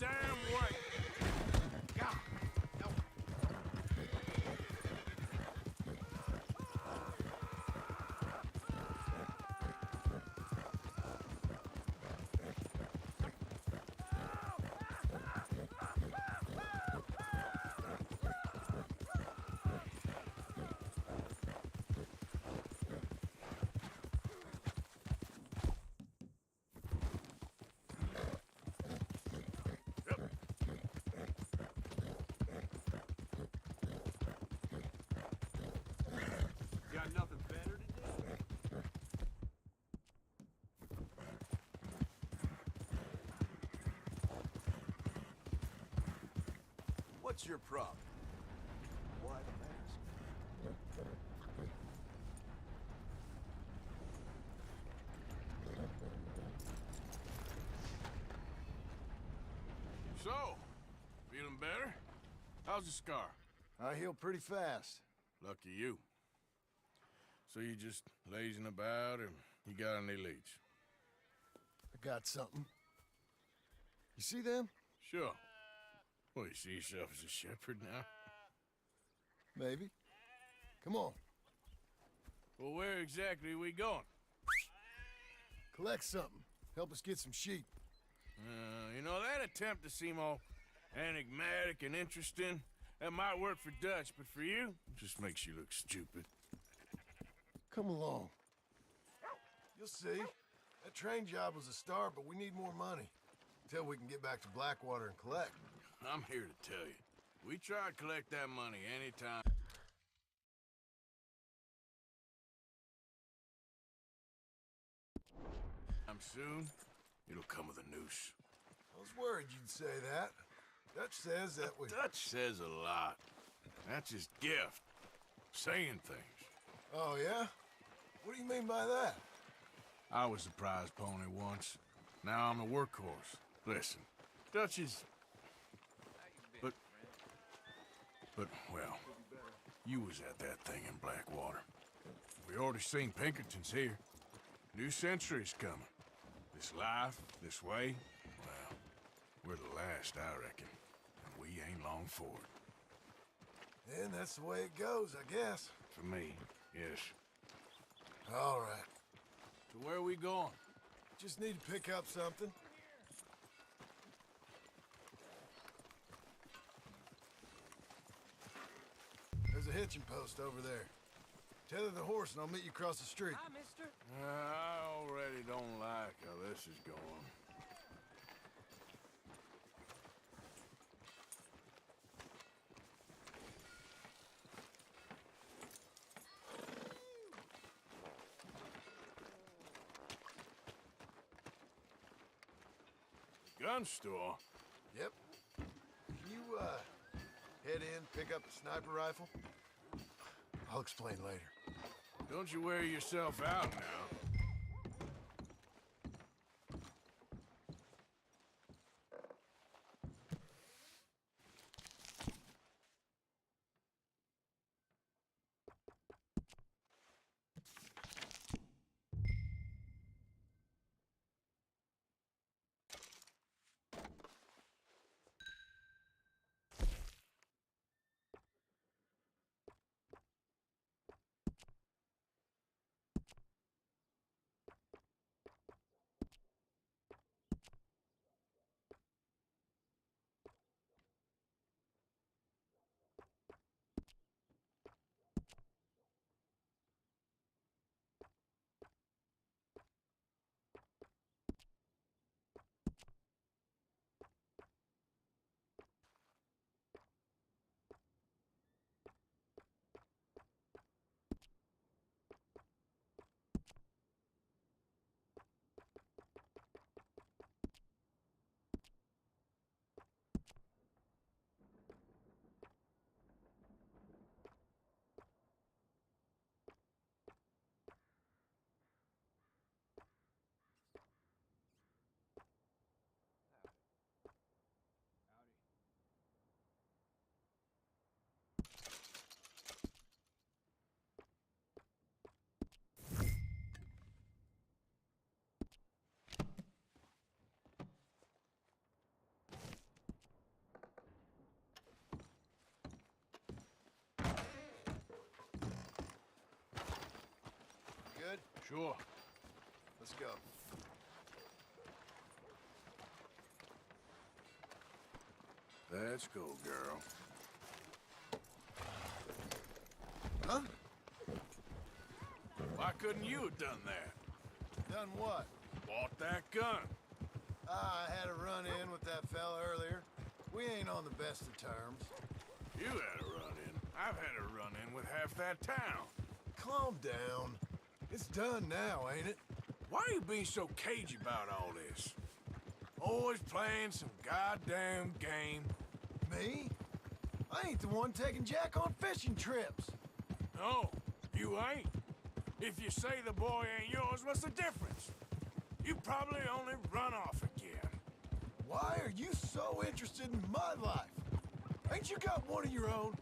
damn way. God. No. Got nothing better to do? What's your problem? Why the mask? So, feeling better? How's the scar? I heal pretty fast. Lucky you. So you just lazing about, or you got any leads? I got something. You see them? Sure. Well, you see yourself as a shepherd now? Maybe. Come on. Well, where exactly are we going? Collect something. Help us get some sheep. You know, that attempt to seem all enigmatic and interesting, that might work for Dutch, but for you, it just makes you look stupid. Come along. You'll see. That train job was a start, but we need more money. Till we can get back to Blackwater and collect. I'm here to tell you, we try to collect that money anytime. Soon, it'll come with a noose. I was worried you'd say that. Dutch says that we... Dutch says a lot. That's his gift. Saying things. Oh, yeah? What do you mean by that? I was the prize pony once. Now I'm the workhorse. Listen, Dutch is... But, well, you was at that thing in Blackwater. We already seen Pinkertons here. New century's coming. This life, this way, well, we're the last, I reckon. And we ain't long for it. Then that's the way it goes, I guess. For me, yes. All right. So where are we going? Just need to pick up something. There's a hitching post over there. Tether the horse and I'll meet you across the street. Hi, mister. I already don't like how this is going. The gun store? Yep. Can you, head in, pick up the sniper rifle? I'll explain later. Don't you wear yourself out now. Sure. Let's go. Let's go, girl. Huh? Why couldn't you have done that? Done what? Bought that gun. I had a run-in with that fella earlier. We ain't on the best of terms. You had a run-in. I've had a run-in with half that town. Calm down. It's done now, ain't it? Why are you being so cagey about all this? Always playing some goddamn game. Me? I ain't the one taking Jack on fishing trips. No, you ain't. If you say the boy ain't yours, what's the difference? You probably only run off again. Why are you so interested in my life? Ain't you got one of your own?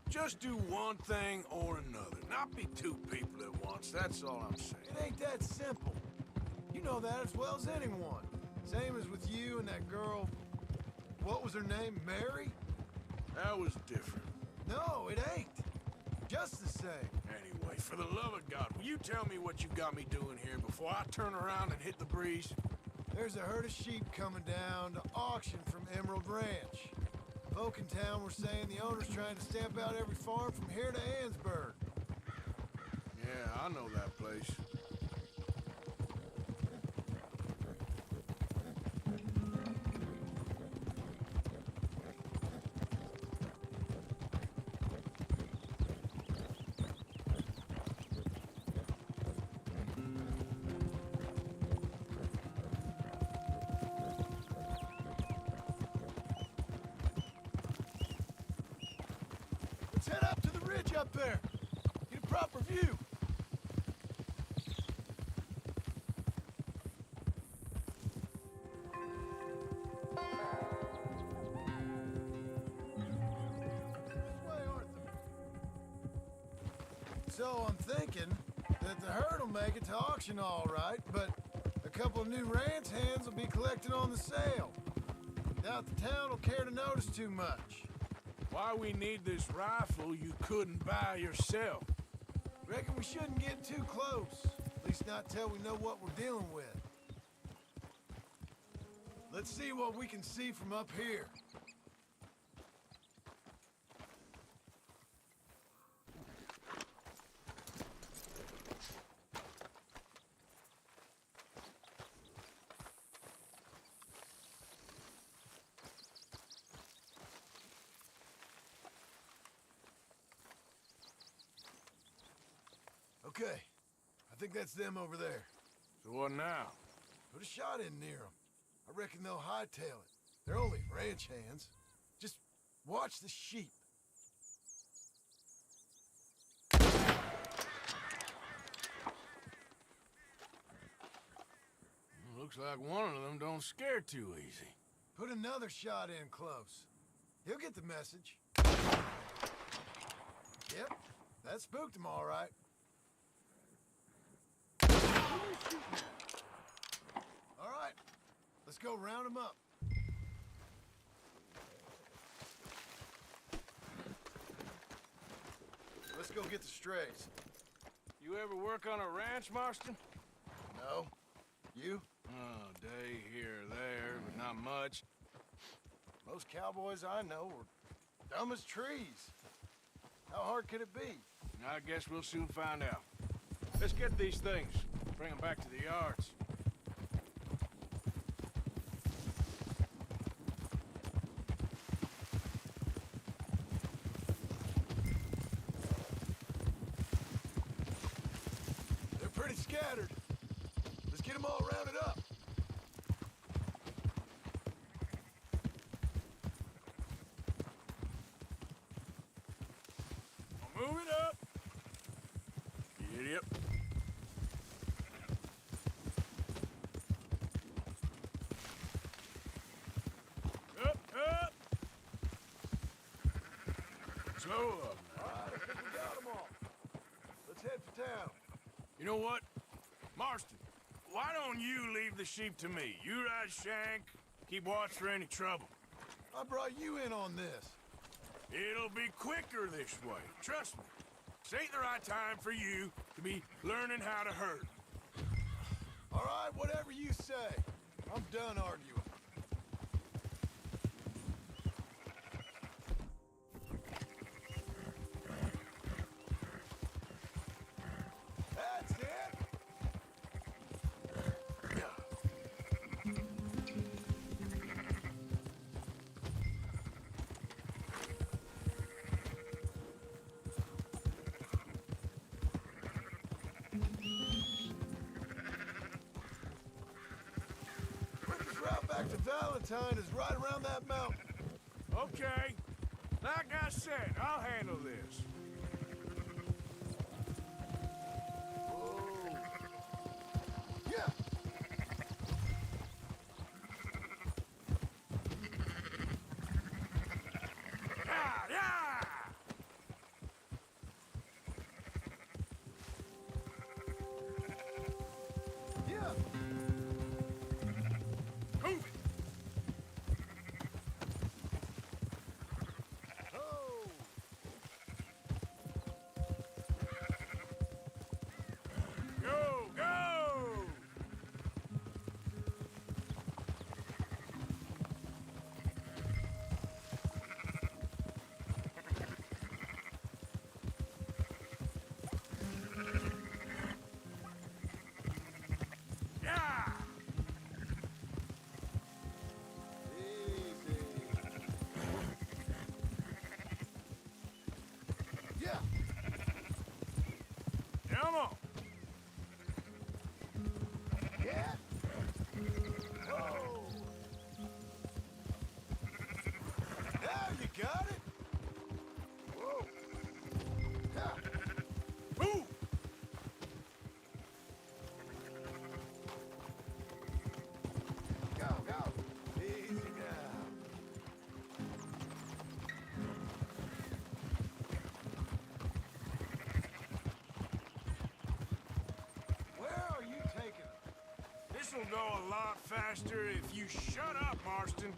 Just do one thing or another. Not be two people at once, that's all I'm saying. It ain't that simple. You know that as well as anyone. Same as with you and that girl... What was her name? Mary? That was different. No, it ain't. Just the same. Anyway, for the love of God, will you tell me what you got me doing here before I turn around and hit the breeze? There's a herd of sheep coming down to auction from Emerald Ranch. Folk in town were saying the owner's trying to stamp out every farm from here to Annsburg. Yeah, I know that place. Let's head up to the ridge up there. Get a proper view. This way, Arthur. So I'm thinking that the herd will make it to auction all right, but a couple of new ranch hands will be collecting on the sale. Doubt the town will care to notice too much. Why we need this rifle you couldn't buy yourself? Reckon we shouldn't get too close. At least not till we know what we're dealing with. Let's see what we can see from up here. Okay, I think that's them over there. So what now? Put a shot in near them. I reckon they'll hightail it. They're only ranch hands. Just watch the sheep. Looks like one of them don't scare too easy. Put another shot in close. He'll get the message. Yep, that spooked him all right. All right, let's go round them up. Let's go get the strays. You ever work on a ranch, Marston? No? You? Oh, day here or there, but not much. Most cowboys I know are dumb as trees. How hard could it be? I guess we'll soon find out. Let's get these things. Bring them back to the yards. They're pretty scattered. Let's get them all rounded up. Move it up. You idiot. Up, up. So, All right, I think we got them all. Let's head for town. you know what? Marston, why don't you leave the sheep to me? You ride Shank, keep watch for any trouble. I brought you in on this. It'll be quicker this way, trust me. This ain't the right time for you. to be learning how to herd. All right, whatever you say. I'm done arguing. That's it. Quickest route back to Valentine is right around that mountain. Okay. Like I said, I'll handle this. Whoa. Yeah. Ah, yeah! Yeah. Move it! Oh. Go, go! Yeah! Easy. Yeah. Come on! Yeah. Whoa. Now you got it. Whoa. Yeah. Move! Go, go. Easy now. Where are you taking them? This'll go a lot faster if you shut up, Marston.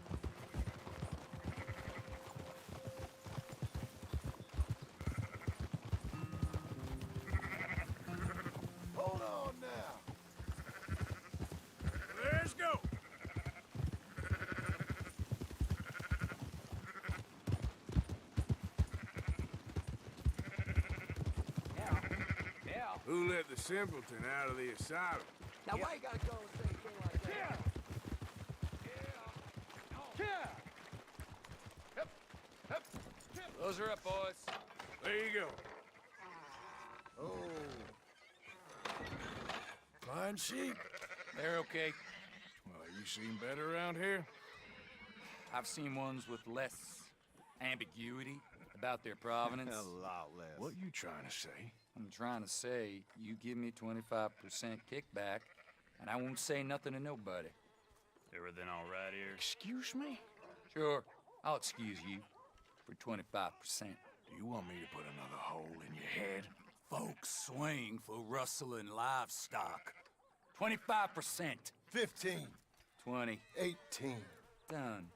Hold on now. Let's go! Yeah. Who let the simpleton out of the asylum? Now why you gotta go and say a thing like that? Those are up, boys. There you go. Oh. Fine sheep. They're okay. Well, you seen better around here? I've seen ones with less ambiguity about their provenance. lot less. What you trying to say? I'm trying to say, you give me 25% kickback, and I won't say nothing to nobody. Everything all right here? Excuse me? Sure, I'll excuse you for 25%. Do you want me to put another hole in your head? Folks swing for rustling livestock. 25%. 15. 20. 18. Done.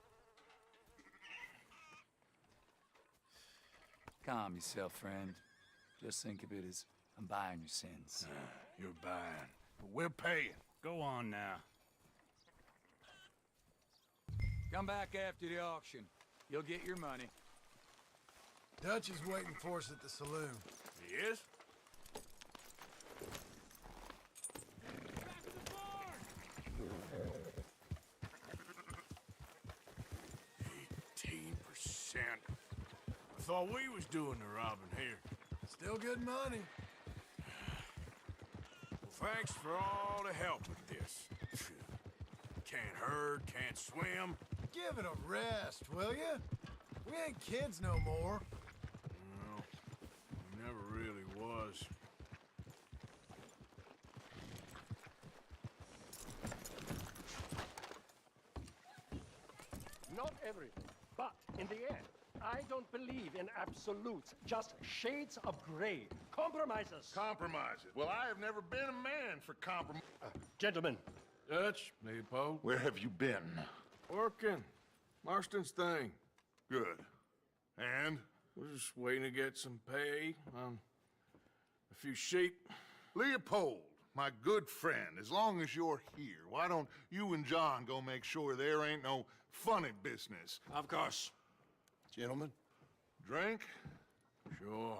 Calm yourself, friend. Just think of it as I'm buying your sins. You're buying, but we're paying. Go on now. Come back after the auction. You'll get your money. Dutch is waiting for us at the saloon. He is? I thought we was doing the robbing here. Still good money. Well, thanks for all the help with this. Can't herd, can't swim. Give it a rest, will ya? We ain't kids no more. No, never really was. Not everything, but in the end, I don't believe in absolutes, just shades of gray. Compromises. Compromises. Well, I have never been a man for compromise. Gentlemen, Dutch, Leopold. Where have you been? Working. Marston's thing. Good. And? We're just waiting to get some pay on a few sheep. Leopold, my good friend, as long as you're here, why don't you and John go make sure there ain't no funny business? Of course. Gentlemen, Drink? Sure.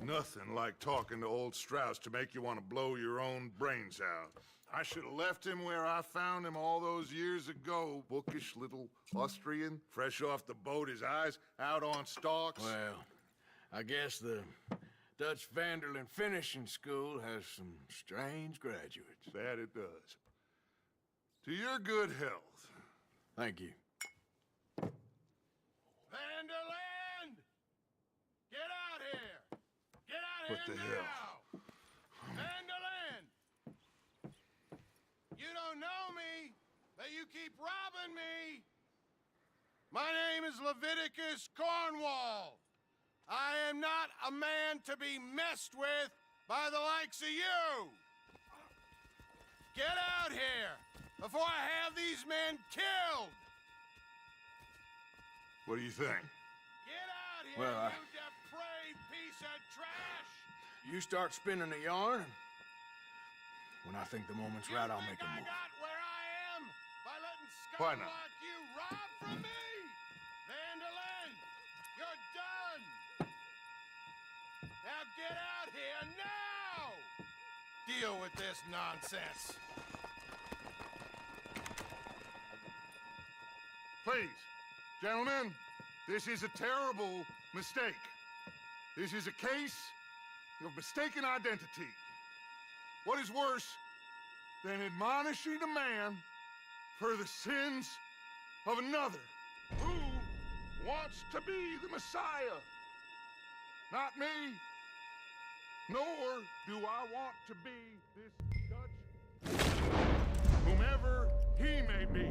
Nothing like talking to old Strauss to make you want to blow your own brains out. I should have left him where I found him all those years ago. Bookish little Austrian, fresh off the boat, his eyes out on stalks. Well, I guess the Dutch Vanderlyn Finishing School has some strange graduates. That it does. To your good health. Thank you. Vanderland! Get out here! Get out What here the now! hell? Vanderland! You don't know me, but you keep robbing me! My name is Leviticus Cornwall. I am not a man to be messed with by the likes of you! Get out here before I have these men killed! What do you think? Get out here, Well, you depraved piece of trash! You start spinning a yarn, and when I think the moment's right, I'll make a I move. got where I am by letting Why scum not? like you rob from me! Vanderlyn, you're done! Now get out here now! Deal with this nonsense. Please, gentlemen, this is a terrible mistake. This is a case of mistaken identity. What is worse than admonishing a man for the sins of another who wants to be the Messiah? Not me, nor do I want to be this Dutch, whomever he may be.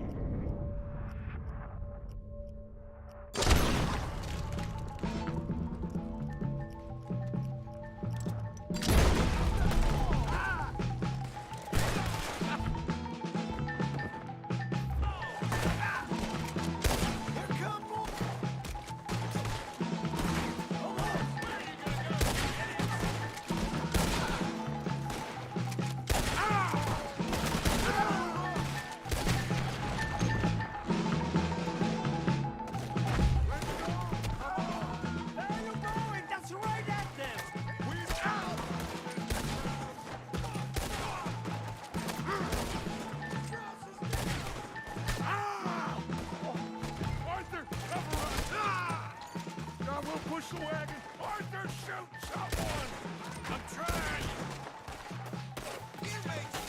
Push the wagon! Arthur, shoot someone! I'm trying!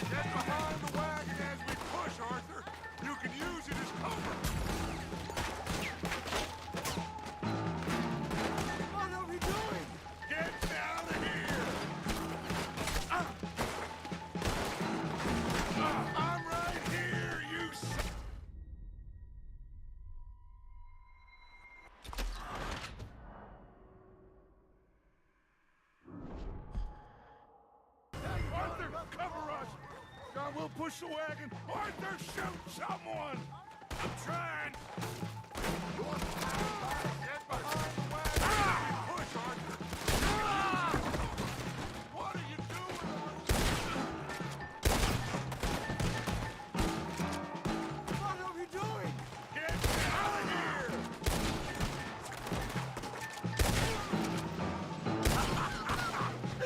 Get behind the wagon as we push, Arthur! You can use it as cover! What are we doing? Get out of here! I'm right here, you son! Arthur, cover us! John, we'll push the wagon! Arthur, shoot someone! I'm trying! Get behind the wagon! Push, Arthur! What are you doing, Arthur? What are we doing? Get out of here!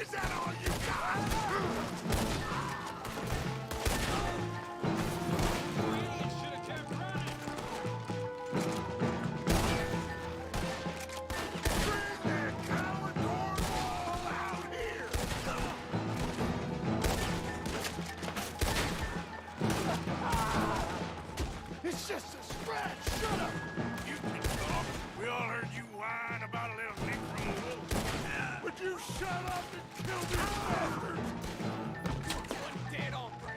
Is that all you got? Bring that coward Cornwall out here! It's just a scratch. Shut up. You can talk. We all heard you whine about a little nick from the wolf. Would you shut up and kill these bastards? One dead hombre.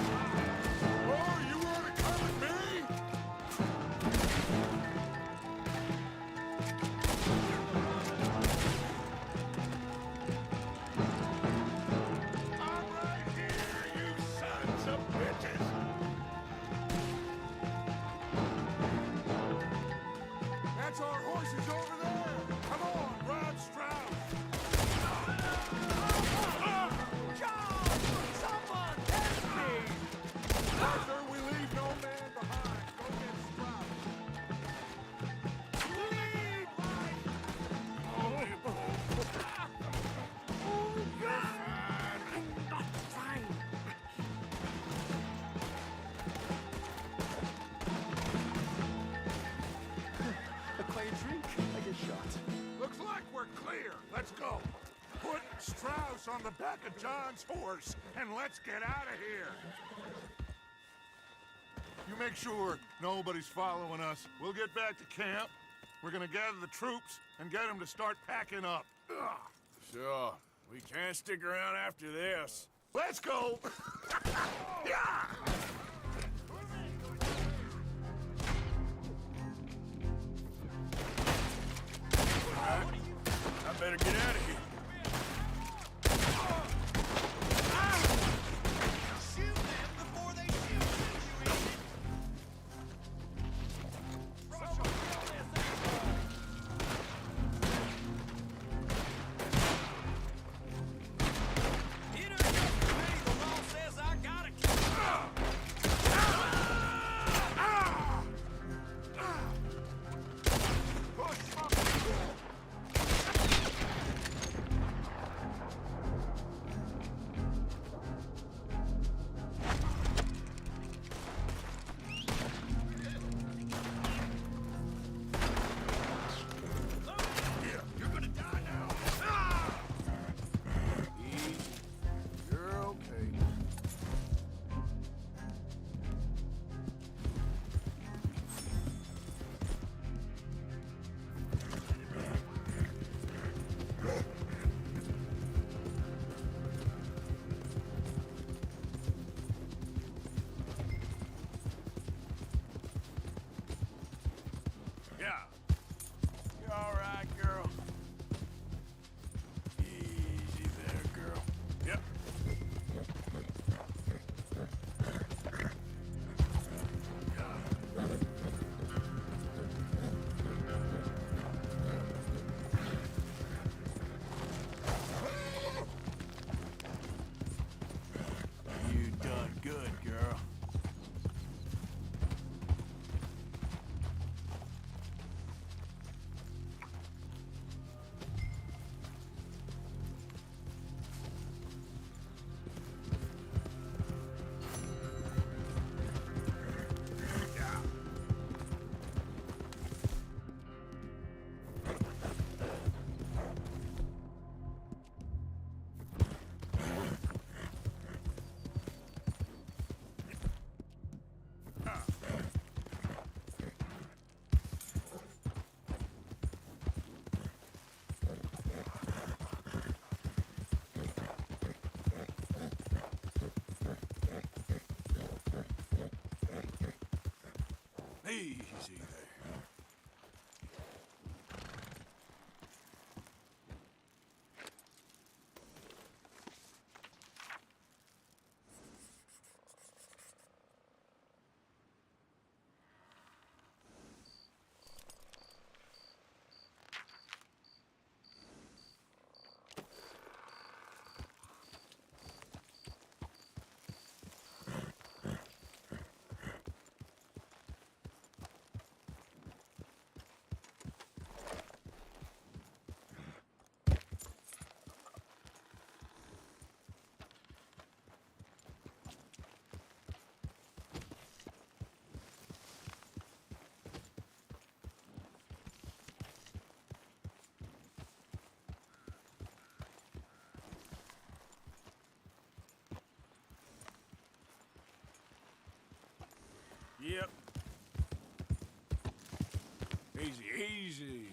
Oh, you want to come at me? I'm right here, you sons of bitches! us on the back of John's horse, and let's get out of here. You make sure nobody's following us. We'll get back to camp. We're gonna gather the troops and get them to start packing up. Ugh. Sure. We can't stick around after this. Let's go! Yeah! I better get out of here. Shoot them before they shoot you, It ain't up to me. The law says I gotta kill You're gonna die now. Easy. You're okay. Yeah. You all right, girl? Easy there, girl. Yep. You done good, girl. Easy there. Yep. Easy, easy.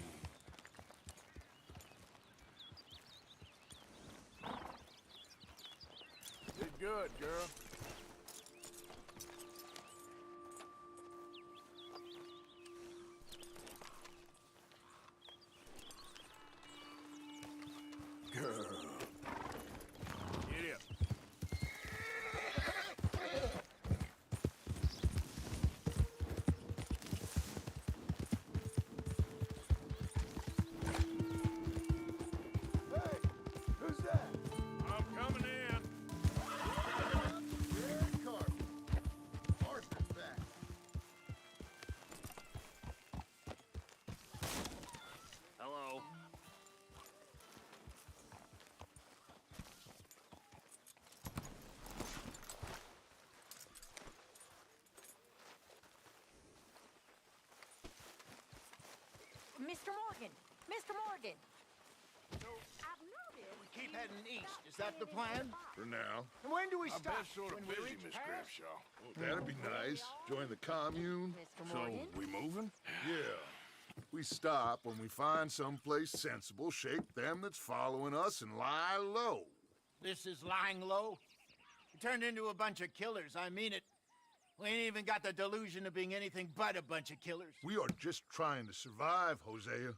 Did good, girl. Girl. Get up. Who's that? I'm coming in. Red carpet. Arthur's back. Hello. Mr. Morgan! Mr. Morgan! I've noticed Keep you... heading east. Is that the plan? For now. And when do we I stop? bet sort of When we busy, reach Miss Paris? Grimshaw. Well, that'd be nice. Join the commune. So, we moving? Yeah. We stop when we find someplace sensible, shake them that's following us, and lie low. This is lying low. We turned into a bunch of killers. I mean it. We ain't even got the delusion of being anything but a bunch of killers. We are just trying to survive, Hosea.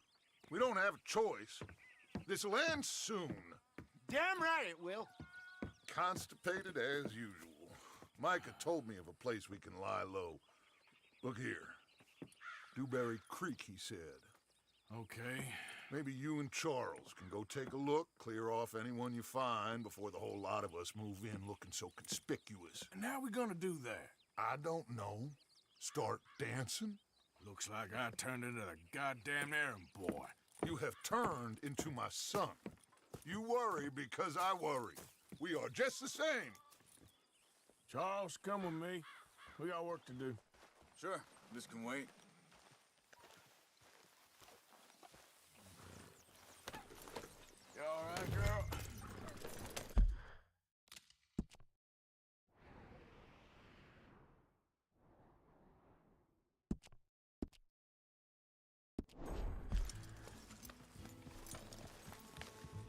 We don't have a choice. This'll end soon. Damn right it will. Constipated as usual. Micah told me of a place we can lie low. Look here. Dewberry Creek, he said. Okay. Maybe you and Charles can go take a look, clear off anyone you find before the whole lot of us move in looking so conspicuous. And how we gonna do that? I don't know. Start dancing? Looks like I turned into the goddamn errand boy. You have turned into my son. You worry because I worry. We are just the same. Charles, come with me. We got work to do. Sure, this can wait. You all right, girl?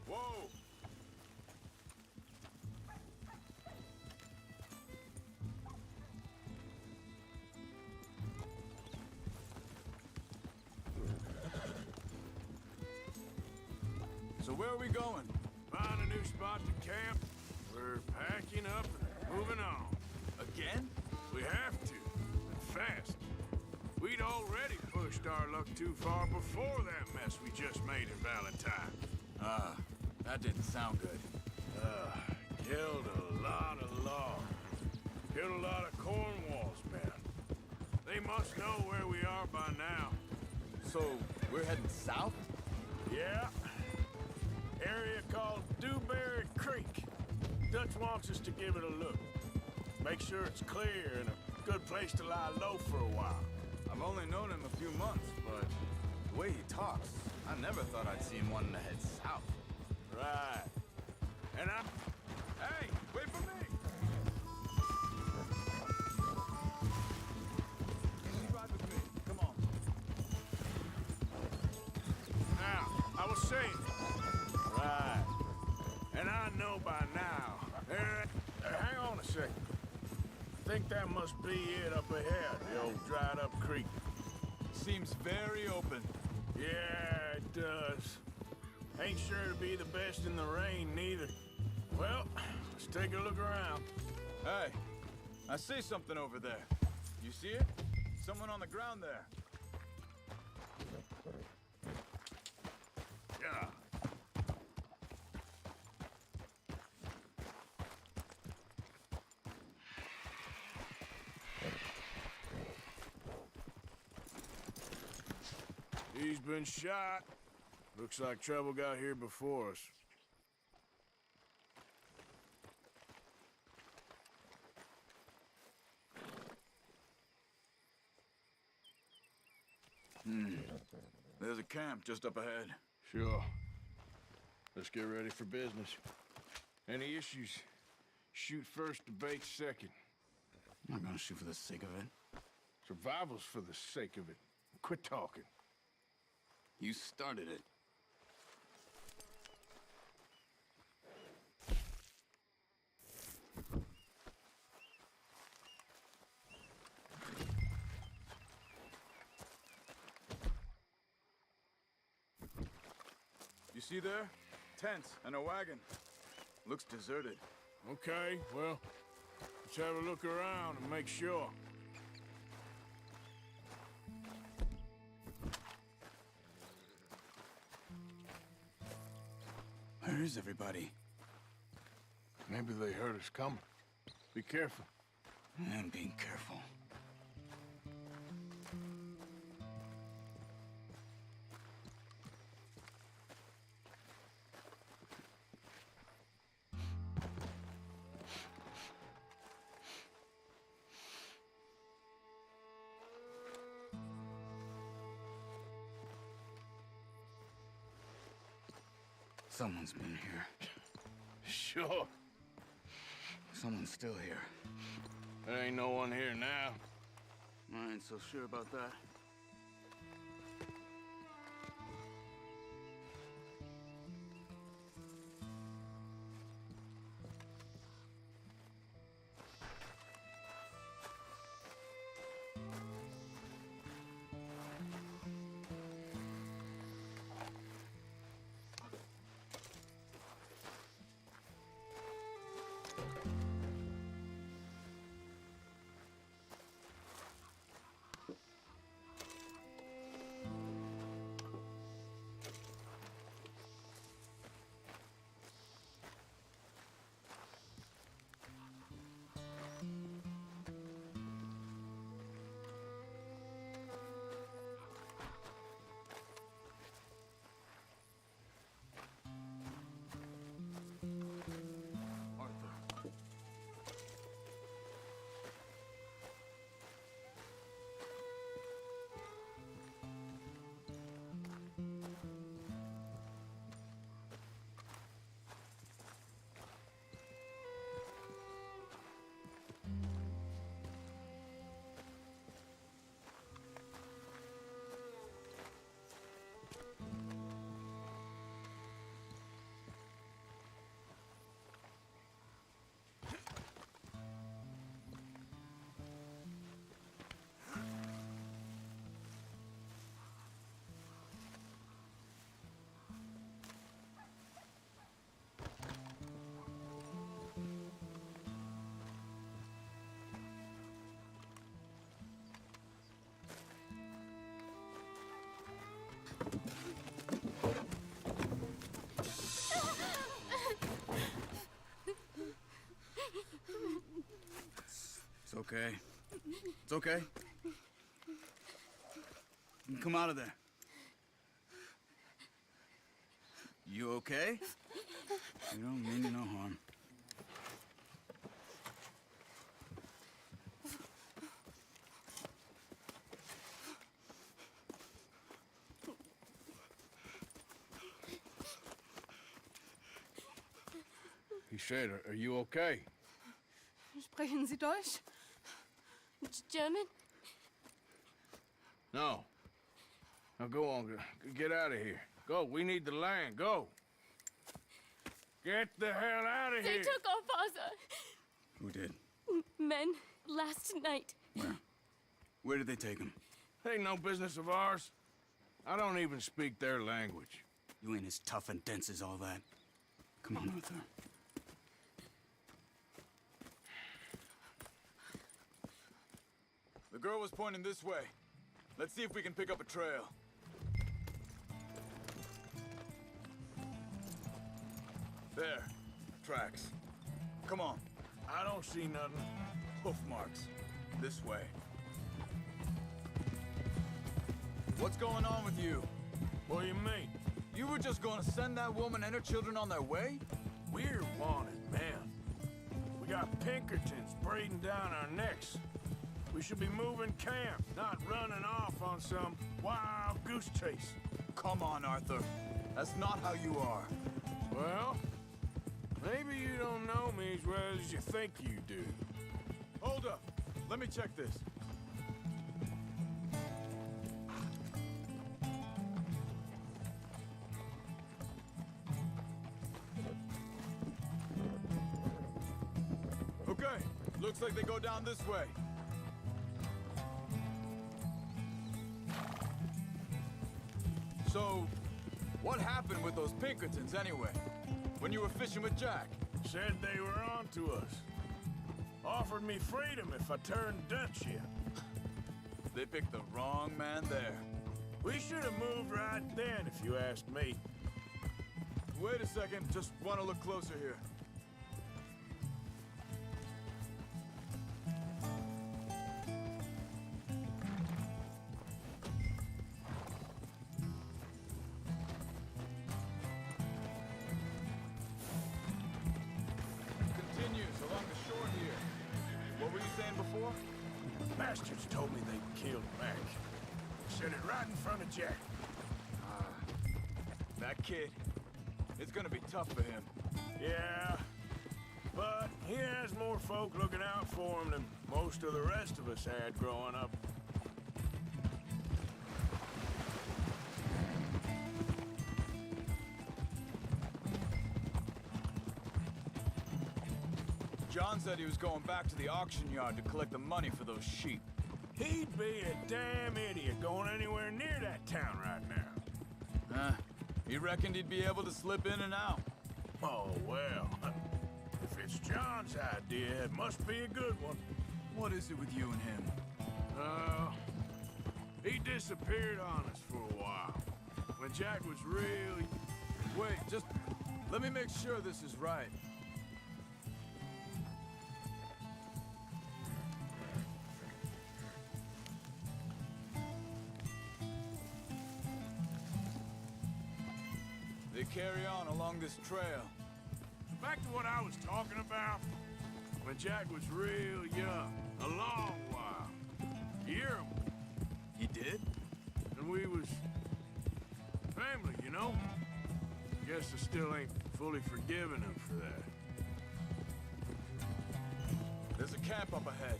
Whoa! So where are we going? Find a new spot to camp. We're packing up and moving on. Again? We have to, and fast. We'd already pushed our luck too far before that mess we just made in Valentine. Ah, that didn't sound good. Killed a lot of law. Killed a lot of Cornwall's men. They must know where we are by now. So, we're heading south? Yeah. Area called Dewberry Creek. Dutch wants us to give it a look. Make sure it's clear and a good place to lie low for a while. I've only known him a few months, but the way he talks, I never thought I'd see him wanting to head south. Right. And I'm... Hey, wait for me! You ride with me. Come on. Now, I was saying... Right. And I know by now... hang on a second. I think that must be it up ahead, the old dried-up creek. Seems very open. Yeah, it does. Ain't sure to be the best in the rain, neither. Well, let's take a look around. Hey, I see something over there. You see it? Someone on the ground there. Yeah. He's been shot. Looks like trouble got here before us. There's a camp just up ahead. Sure. Let's get ready for business. Any issues? Shoot first, debate second. I'm not gonna shoot for the sake of it. Survival's for the sake of it. Quit talking. You started it. You see there? Tents and a wagon. Looks deserted. Okay, well, let's have a look around and make sure. Where is everybody? Maybe they heard us coming. Be careful. I'm being careful. Someone's been here. Sure. Someone's still here. There ain't no one here now. I ain't so sure about that. It's okay. It's okay. You can come out of there. You okay? You don't mean you no harm. He said, are you okay? Sprechen Sie Deutsch? German? No. Now go on, get out of here. Go, we need the land, go. Get the hell out of They here. took our father. Who did? Men, last night. Where? Where did they take him? Ain't no business of ours. I don't even speak their language. You ain't as tough and dense as all that. Come on, Arthur. The girl was pointing this way. Let's see if we can pick up a trail. There. Tracks. Come on. I don't see nothing. Hoof marks. This way. What's going on with you? What do you mean? You were just gonna send that woman and her children on their way? We're wanted, man. We got Pinkertons breathing down our necks. We should be moving camp, not running off on some wild goose chase. Come on, Arthur. That's not how you are. Well, maybe you don't know me as well as you think you do. Hold up. Let me check this. Okay. Looks like they go down this way. So, what happened with those Pinkertons anyway? When you were fishing with Jack? Said they were on to us. Offered me freedom if I turned Dutch here. They picked the wrong man there. We should have moved right then, if you asked me. Wait a second, just want to look closer here. Continues along the shore here. What were you saying before? Bastards told me they killed Mac. Said it right in front of Jack. That kid. It's gonna be tough for him. Yeah, folk looking out for him than most of the rest of us had growing up. John said he was going back to the auction yard to collect the money for those sheep. He'd be a damn idiot going anywhere near that town right now. He reckoned he'd be able to slip in and out. Oh, well. If it's John's idea, it must be a good one. What is it with you and him? He disappeared on us for a while. When Jack was really... Wait, just let me make sure this is right. They carry on along this trail. Back to what I was talking about. When Jack was real young. A long while. You hear him? He did? And we was... family, you know? Guess I still ain't fully forgiven him for that. There's a camp up ahead.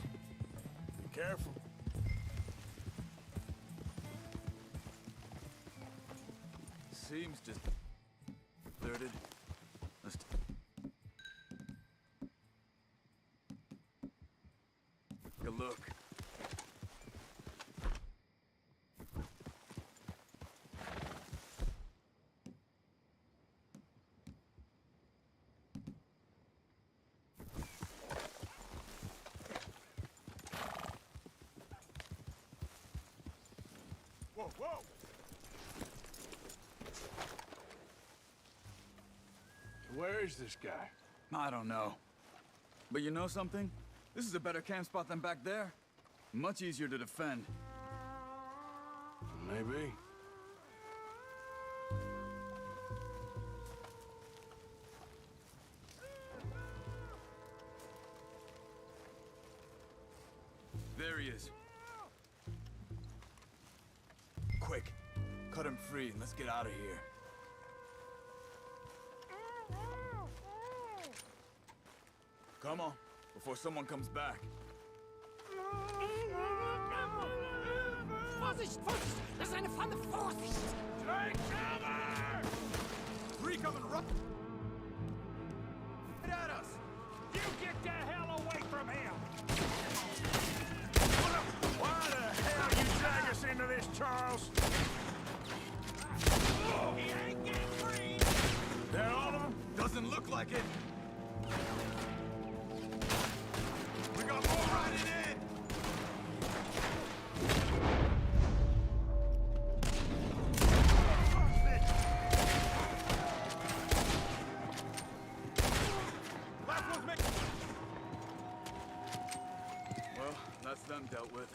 Be careful. Seems just... deserted. Let's... take a look. Whoa, whoa! Where is this guy? I don't know. But you know something? This is a better camp spot than back there. Much easier to defend. Maybe. There he is. Quick, cut him free and let's get out of here. Come on, before someone comes back. Vorsicht, Vorsicht! Das ist eine Pfanne! Vorsicht! Take cover! Three coming right at us! You get the hell away from him! Why the hell you drag us into this, Charles? He ain't getting free! They're all of them? Doesn't look like it. We got more riding in. Well, that's them dealt with.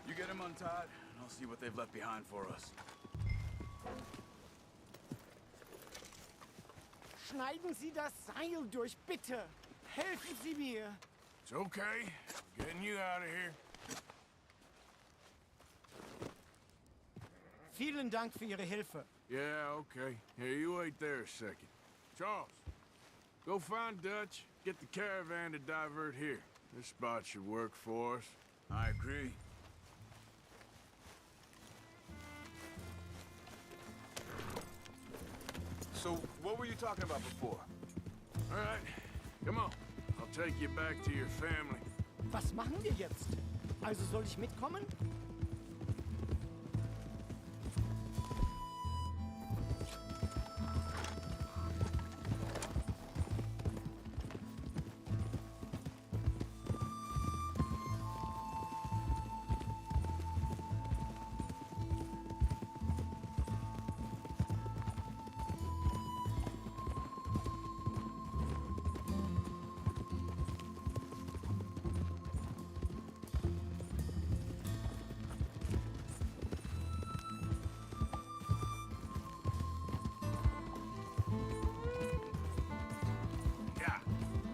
You get them untied, and I'll see what they've left behind for us. Schneiden Sie das Seil durch, bitte! Helfen Sie mir! It's okay. Getting you out of here. Vielen Dank für Ihre Hilfe. Yeah, okay. Here, you wait there a second. Charles, go find Dutch. Get the caravan to divert here. This spot should work for us. I agree. So, what were you talking about before? All right, come on. I'll take you back to your family. Was machen wir jetzt? Also soll ich mitkommen?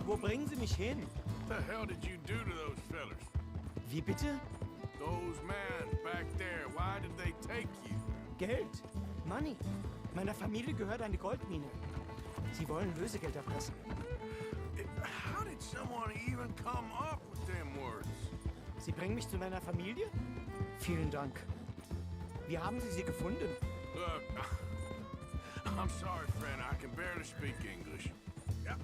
Wo bringen Sie mich hin? What the hell did you do to those fellers? Wie bitte? Those men back there, why did they take you? Geld. Money. Meiner Familie gehört eine Goldmine. Sie wollen Lösegeld erpressen. How did someone even come up with them words? Sie bringen mich zu meiner Familie? Vielen Dank. Wie haben Sie sie gefunden? Look, I'm sorry, friend. I can barely speak English. Yeah.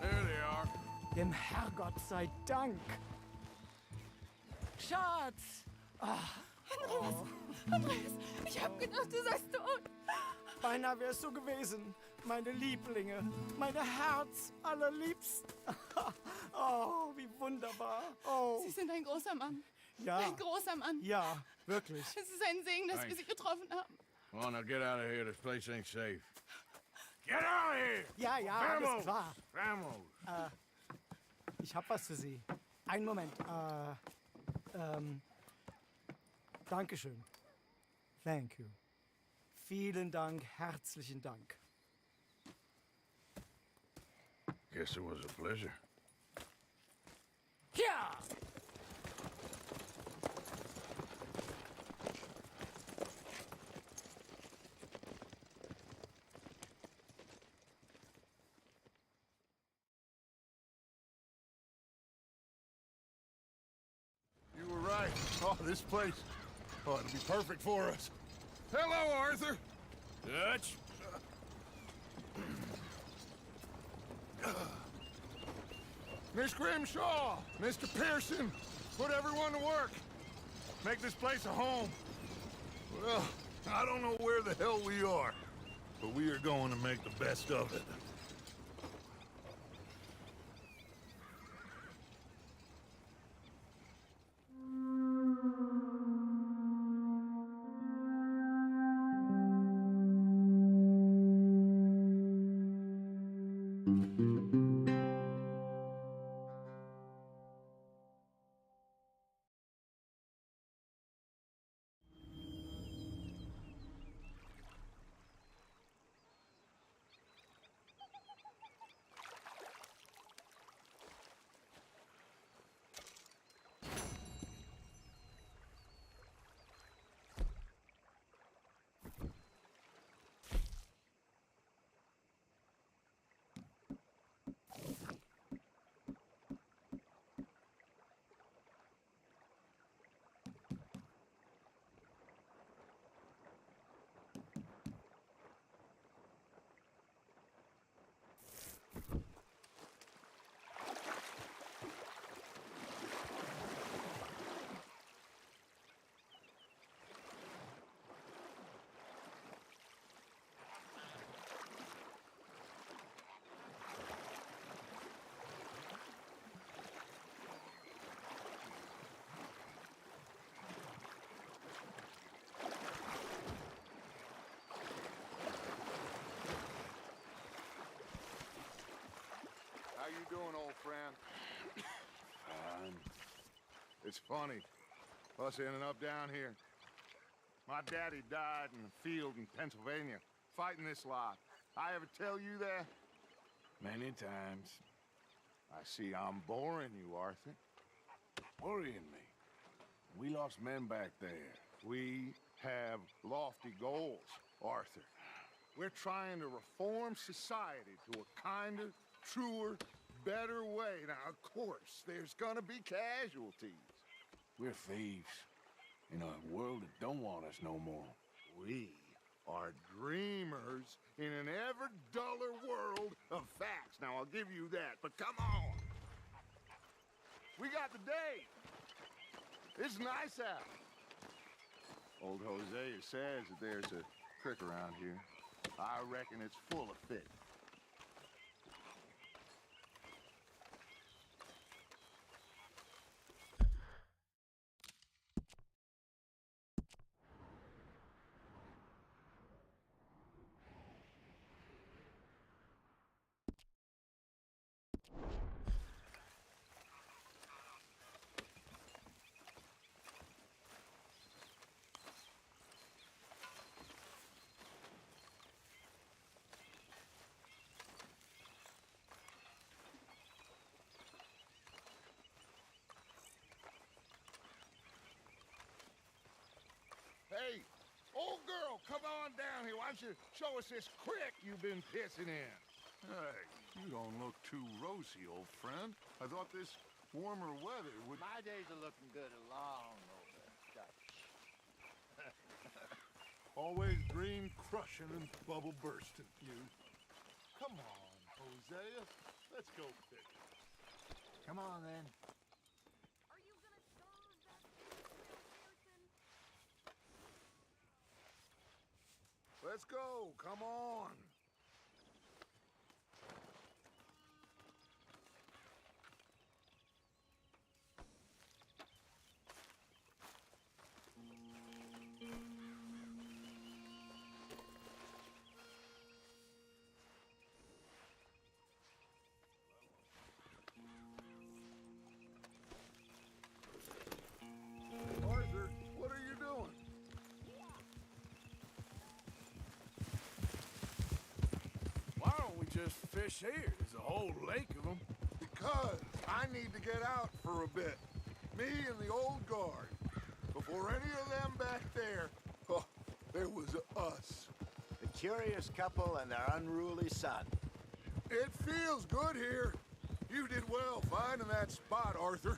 There they are. Dem Herrgott sei Dank. Schatz! Andreas, ich hab gedacht, du seist tot. Beinahe wär's so gewesen. Meine Lieblinge, meine Herz allerliebsten. Oh, wie wunderbar. Oh, Sie sind ein großer Mann. ja. Ein großer Mann. Ja, wirklich. Es ist ein Segen, dass wir Sie getroffen haben. Come on, now get out of here. This place ain't safe. Get out of here! Ja, ja, alles klar. Vamos! Ich hab was für Sie. Einen Moment. Dankeschön. Thank you. Vielen Dank, herzlichen Dank. Guess it was a pleasure. Ja! You were right. Oh, this place. Oh, it'll be perfect for us. Hello, Arthur. Dutch? Miss Grimshaw, Mr. Pearson, put everyone to work. Make this place a home. Well, I don't know where the hell we are, but we are going to make the best of it. How you doing, old friend? Fine. It's funny, us ending up down here. My daddy died in the field in Pennsylvania, fighting this lot. I ever tell you that? Many times. I see I'm boring you, Arthur. Worrying me. We lost men back there. We have lofty goals, Arthur. We're trying to reform society to a kinder, truer, better way. Now, of course, there's gonna be casualties. We're thieves in a world that don't want us no more. We are dreamers in an ever duller world of facts. Now, I'll give you that, but come on. We got the day. It's nice out. Old Hosea says that there's a creek around here. I reckon it's full of fish. why don't you show us this creek you've been pissing in? Hey, you don't look too rosy, old friend. I thought this warmer weather would... My days are looking good along over Dutch. Always green crushing and bubble bursting, you. Come on, Hosea. Let's go fishing. Come on, then. Are you gonna starve that person? Let's go. Come on. Arthur, what are you doing? Why don't we just fish here? There's a whole lake of them. Because I need to get out for a bit. Me and the old guard. Before any of them back there, oh, there was us. The curious couple and their unruly son. It feels good here. You did well finding that spot, Arthur.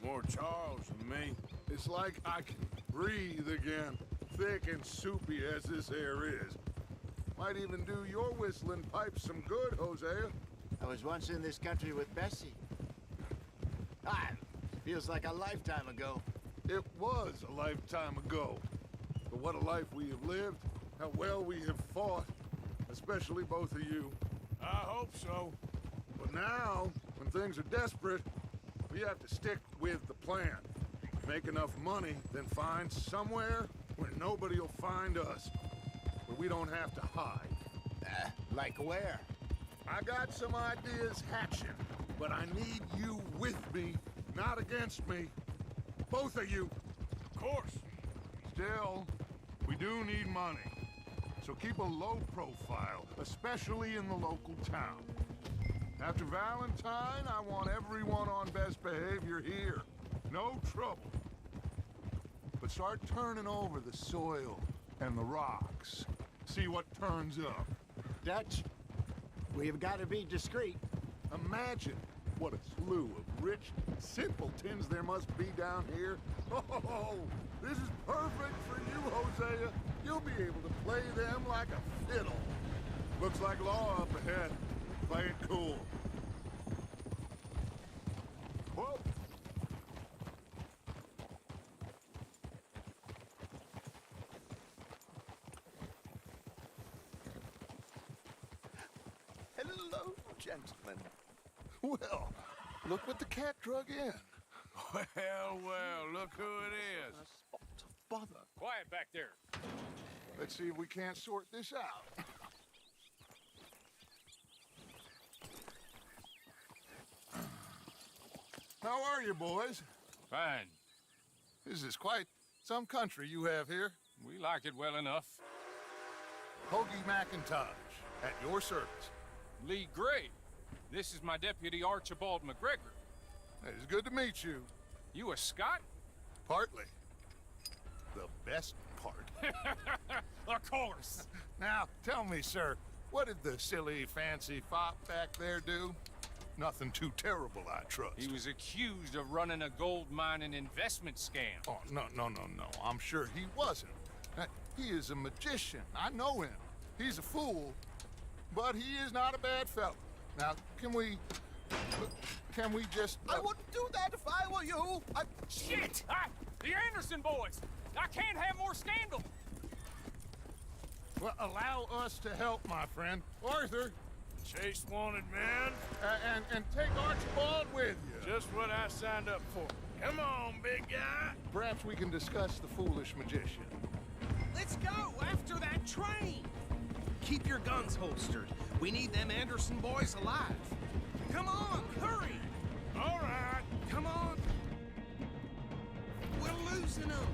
More Charles than me. It's like I can breathe again, thick and soupy as this air is. Might even do your whistling pipes some good, Hosea. I was once in this country with Bessie. Feels like a lifetime ago. It was a lifetime ago. But what a life we have lived, how well we have fought, especially both of you. I hope so. But now, when things are desperate, we have to stick with the plan. Make enough money, then find somewhere where nobody will find us. Where we don't have to hide. Like where? I got some ideas hatching, but I need you with me, not against me. Both of you. Of course. Still, we do need money. So keep a low profile, especially in the local town. After Valentine, I want everyone on best behavior here. No trouble. But start turning over the soil and the rocks. See what turns up. Dutch, we've got to be discreet. Imagine what a slew of rich simpletons there must be down here. Oh, this is perfect for you, Hosea. You'll be able to play them like a fiddle. Looks like law up ahead. Play it cool. Whoa. Hello, gentlemen. Well, look what the cat drug in. Well, look who it is. A spot of bother. Quiet back there. Let's see if we can't sort this out. How are you, boys? Fine. This is quite some country you have here. We like it well enough. Hoagie McIntosh, at your service. Lee Gray. This is my deputy Archibald McGregor. It's good to meet you. You a Scot? Partly. The best part. Of course. Now, tell me, sir, what did the silly, fancy fop back there do? Nothing too terrible, I trust. He was accused of running a gold mining investment scam. Oh, no. I'm sure he wasn't. He is a magician. I know him. He's a fool, but he is not a bad fellow. Now, can we just... I wouldn't do that if I were you. Shit! The Anderson boys! I can't have more scandal! Well, allow us to help, my friend. Arthur! Chase wanted man. And take Archibald with you. Just what I signed up for. Come on, big guy. Perhaps we can discuss the foolish magician. Let's go after that train! Keep your guns holstered. We need them Anderson boys alive. Come on, hurry! All right. Come on. We're losing them.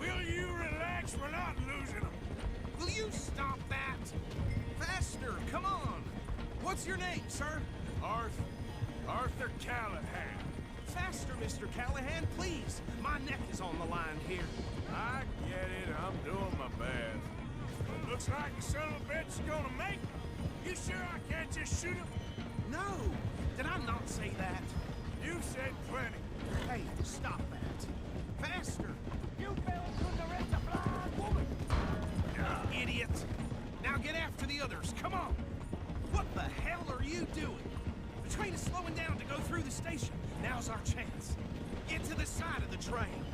Will you relax? We're not losing them. Will you stop that? Faster, come on. What's your name, sir? Arthur Callahan. Faster, Mr. Callahan, please. My neck is on the line here. I get it. I'm doing my best. But looks looks like the son of a bitch is gonna make it. You sure I can't just shoot him? No! Did I not say that? You said plenty. Hey, stop that. Faster! You fell through the rest of blind woman! Idiot! Now get after the others, come on! What the hell are you doing? The train is slowing down to go through the station. Now's our chance. Get to the side of the train.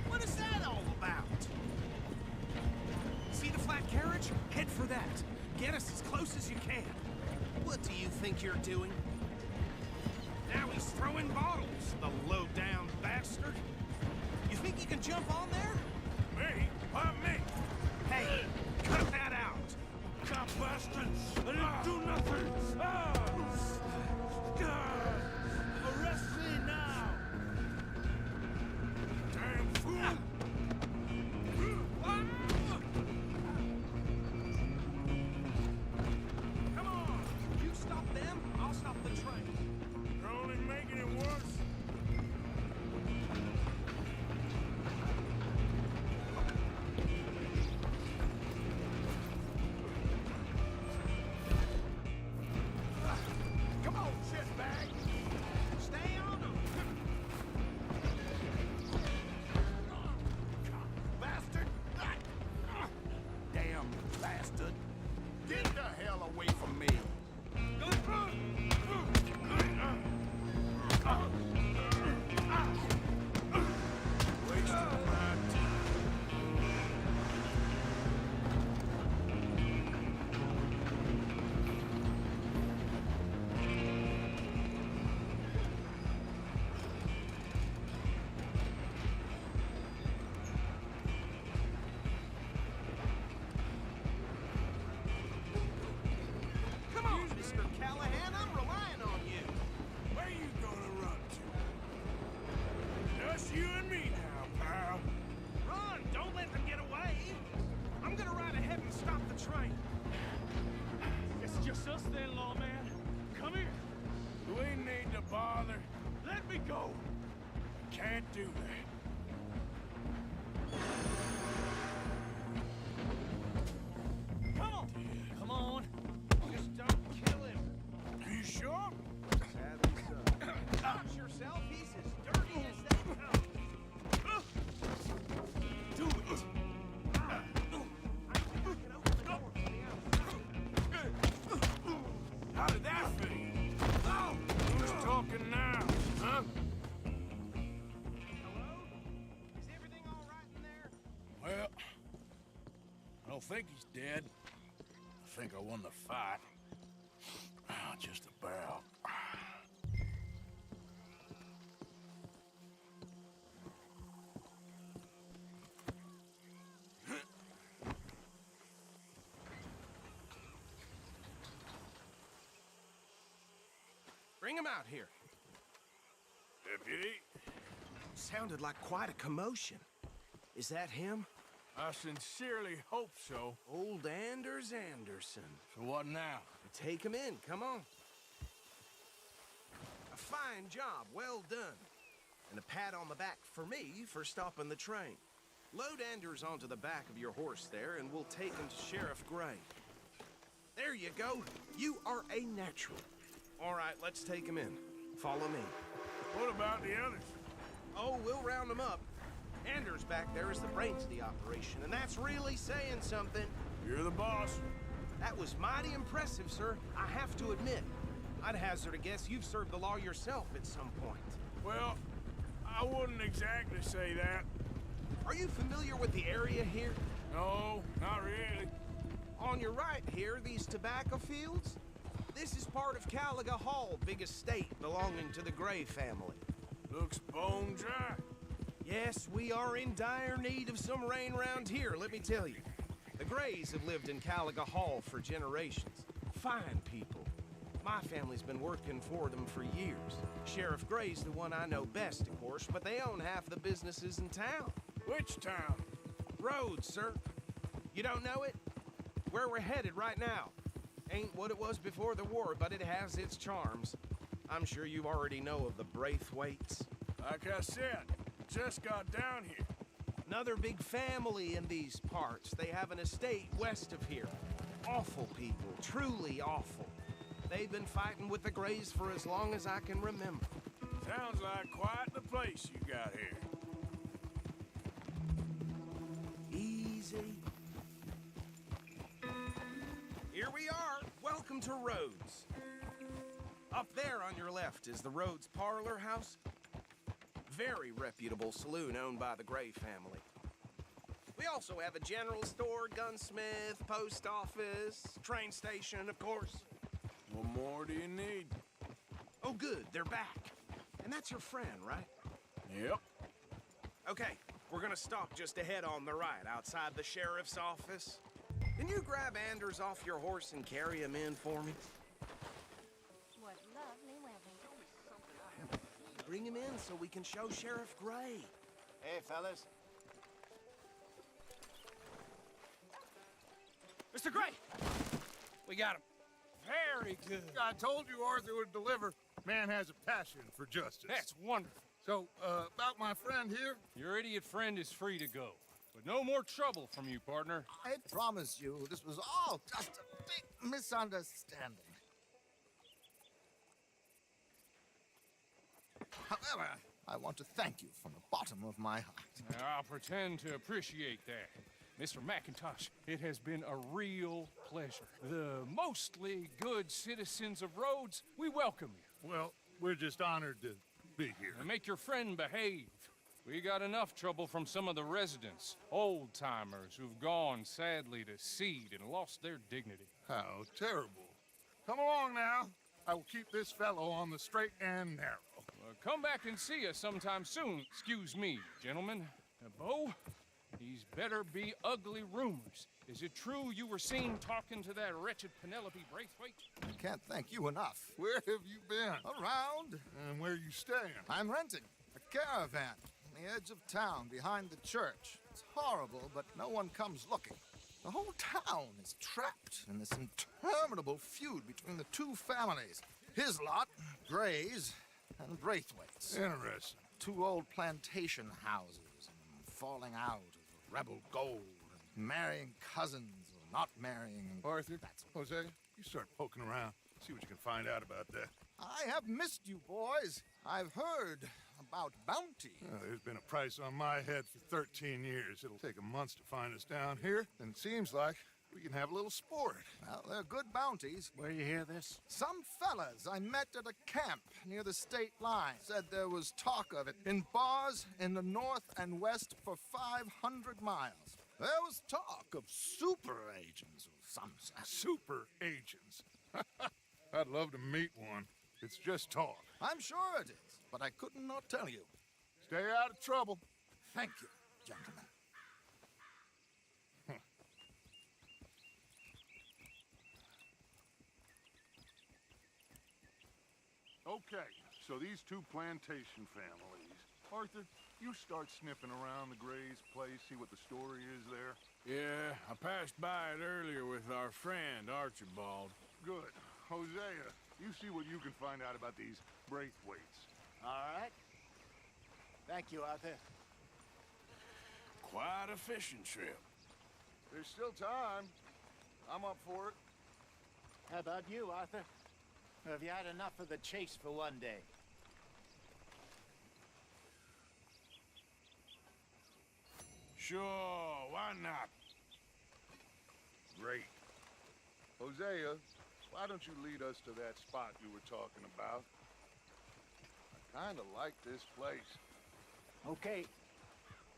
What is that all about? See the flat carriage? Head for that. Get us as close as you can. What do you think you're doing? Now he's throwing bottles, the low-down bastard. You think you can jump on there? Me? Why me? Hey, cut that out. Stop bastards! I didn't do nothing! Arrest me now! Damn fool! Come on! You stop them, I'll stop the train. You're only making it worse. Come on, shitbag! Stay on them! Bastard! Damn bastard! Get the hell away from me! Wasting my time. Come on, Mr. Callahan, I'm relying on you. Where you gonna run to? Just you and me now, pal. Run, don't let them get away. I'm gonna ride ahead and stop the train. It's just us then, lawman. Come here. Do we need to bother? Let me go. Can't do that. Come on. Come on. Just don't kill him. Are you sure? Watch yourself, he's as dirty as they come. Do it. I think I can open the door from the outside. How did that feel? Oh, who's talking now, huh? Hello? Is everything all right in there? Well, I don't think he's dead. I think I won the fight. Just about. Bring him out here. Deputy, Sounded like quite a commotion. Is that him? I sincerely hope so. Old Anders Anderson. So what now? Take him in, come on. A fine job, well done. And a pat on the back for me for stopping the train. Load Anders onto the back of your horse there, and we'll take him to Sheriff Gray. There you go. You are a natural. All right, let's take him in. Follow me. What about the others? Oh, we'll round them up. Anders back there is the brains of the operation, and that's really saying something. You're the boss. That was mighty impressive, sir. I have to admit. I'd hazard a guess you've served the law yourself at some point. Well, I wouldn't exactly say that. Are you familiar with the area here? No, not really. On your right here, these tobacco fields? This is part of Caliga Hall, big estate belonging to the Gray family. Looks bone dry. Yes, we are in dire need of some rain round here, let me tell you. The Grays have lived in Caliga Hall for generations. Fine people. My family's been working for them for years. Sheriff Gray's the one I know best, of course, but they own half the businesses in town. Which town? Rhodes, sir. You don't know it? Where we're headed right now. Ain't what it was before the war, but it has its charms. I'm sure you already know of the Braithwaites. Like I said, just got down here. Another big family in these parts. They have an estate west of here. Awful people, truly awful. They've been fighting with the Greys for as long as I can remember. Sounds like quite the place you got here. Easy. Here we are. Welcome to Rhodes. Up there on your left is the Rhodes Parlor House. Very reputable saloon owned by the Gray family. We also have a general store, gunsmith, post office, train station, of course. What more do you need? Oh, good, they're back. And that's your friend, right? Yep. Okay, we're gonna stop just ahead on the right, outside the sheriff's office. Can you grab Anders off your horse and carry him in for me? What lovely weather. Bring him in so we can show Sheriff Gray. Hey, fellas. Mr. Gray! We got him. Very good. I told you Arthur would deliver. Man has a passion for justice. That's wonderful. So, about my friend here? Your idiot friend is free to go. But no more trouble from you, partner. I promise you, this was all just a big misunderstanding. However, I want to thank you from the bottom of my heart. I'll pretend to appreciate that. Mr. McIntosh, it has been a real pleasure. The mostly good citizens of Rhodes, we welcome you. Well, we're just honored to be here. Now make your friend behave. We got enough trouble from some of the residents, old-timers who've gone, sadly, to seed and lost their dignity. How terrible. Come along now. I will keep this fellow on the straight and narrow. Come back and see us sometime soon. Excuse me, gentlemen. Bo, these better be ugly rumors. Is it true you were seen talking to that wretched Penelope Braithwaite? I can't thank you enough. Where have you been? Around. And where you staying? I'm renting a caravan on the edge of town behind the church. It's horrible, but no one comes looking. The whole town is trapped in this interminable feud between the two families. His lot, Gray's, and Braithwaite's. Interesting. Two old plantation houses, and falling out of rebel gold, and marrying cousins or not marrying. Arthur, Jose, you start poking around. See what you can find out about that. I have missed you, boys. I've heard about bounty. There's been a price on my head for 13 years. It'll take a month to find us down here, and it seems like we can have a little sport. Well, they're good bounties. Where you hear this? Some fellas I met at a camp near the state line said there was talk of it in bars in the north and west for 500 miles. There was talk of super agents of some sort. Super agents. I'd love to meet one. It's just talk. I'm sure it is, but I couldn't not tell you. Stay out of trouble. Thank you, gentlemen. Okay, so these two plantation families. Arthur, you start sniffing around the Gray's place, see what the story is there. Yeah, I passed by it earlier with our friend, Archibald. Good. Hosea, you see what you can find out about these Braithwaites. All right. Thank you, Arthur. Quite a fishing trip. There's still time. I'm up for it. How about you, Arthur? Have you had enough of the chase for one day? Sure, why not? Great. Hosea, why don't you lead us to that spot you were talking about? I kinda like this place. Okay.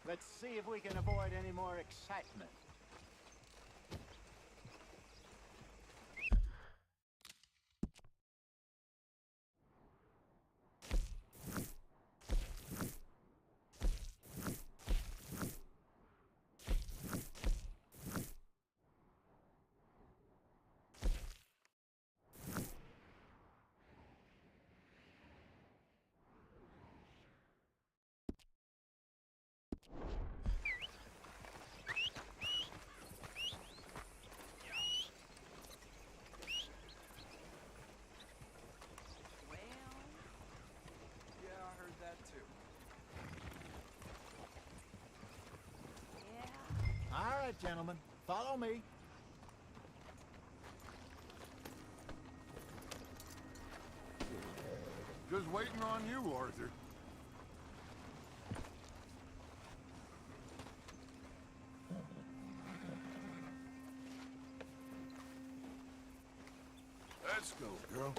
Let's see if we can avoid any more excitement. right, gentlemen. Follow me. Just waiting on you, Arthur. Let's go, girl.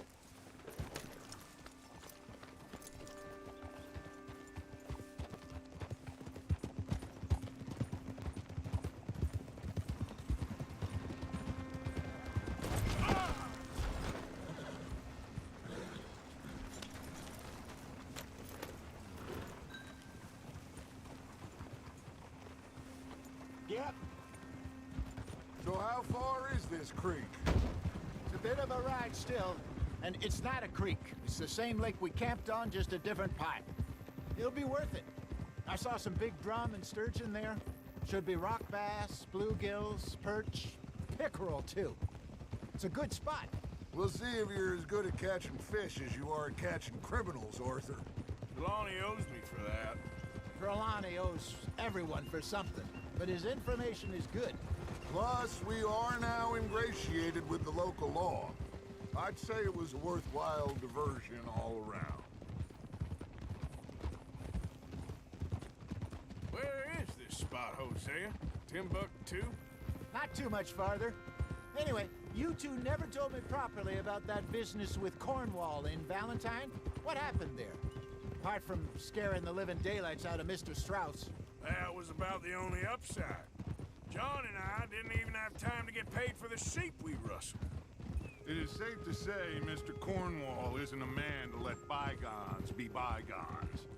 Yep. So how far is this creek? It's a bit of a ride still. And it's not a creek. It's the same lake we camped on, just a different pipe. It'll be worth it. I saw some big drum and sturgeon there. Should be rock bass, bluegills, perch, pickerel, too. It's a good spot. We'll see if you're as good at catching fish as you are at catching criminals, Arthur. Trelawney owes me for that. Trelawney owes everyone for something, but his information is good. Plus, we are now ingratiated with the local law. I'd say it was a worthwhile diversion all around. Where is this spot, Hosea? Timbuktu? Not too much farther. Anyway, you two never told me properly about that business with Cornwall in Valentine. What happened there? Apart from scaring the living daylights out of Mr. Strauss. That was about the only upside. John and I didn't even have time to get paid for the sheep we rustled. It is safe to say Mr. Cornwall isn't a man to let bygones be bygones.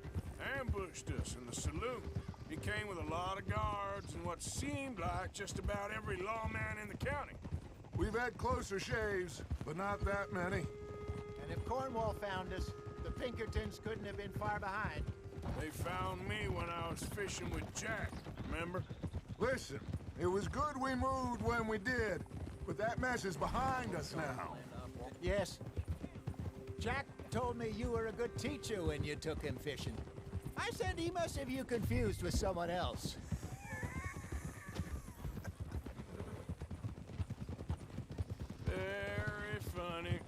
Ambushed us in the saloon. He came with a lot of guards and what seemed like just about every lawman in the county. We've had closer shaves, but not that many. And if Cornwall found us, the Pinkertons couldn't have been far behind. They found me when I was fishing with Jack, remember? Listen, it was good we moved when we did, but that mess is behind us now. Yes. Jack told me you were a good teacher when you took him fishing. I said he must have you confused with someone else. Very funny.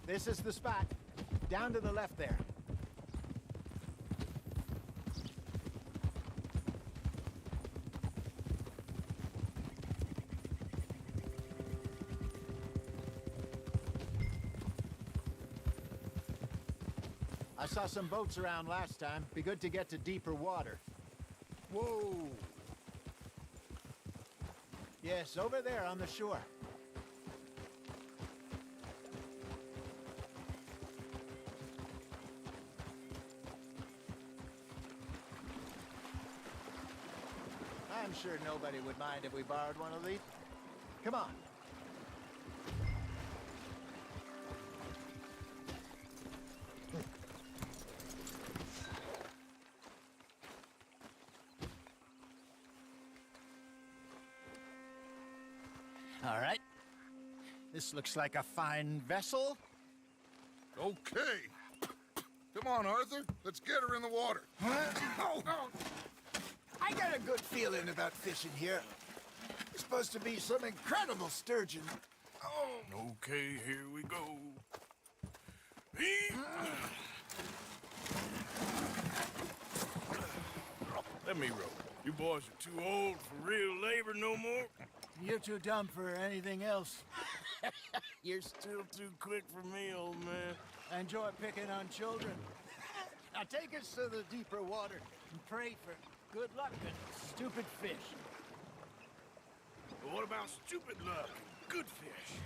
This is the spot. Down to the left there. I saw some boats around last time. Be good to get to deeper water. Whoa! Yes, over there on the shore. I'm sure nobody would mind if we borrowed one of these. Come on. All right. This looks like a fine vessel. Okay. Come on, Arthur. Let's get her in the water. I got a good feeling about fishing here. There's supposed to be some incredible sturgeon. Okay, here we go. Let me row. You boys are too old for real labor no more. You're too dumb for anything else. You're still too quick for me, old man. I enjoy picking on children. Now take us to the deeper water and pray for good luck and stupid fish. But what about stupid luck and good fish?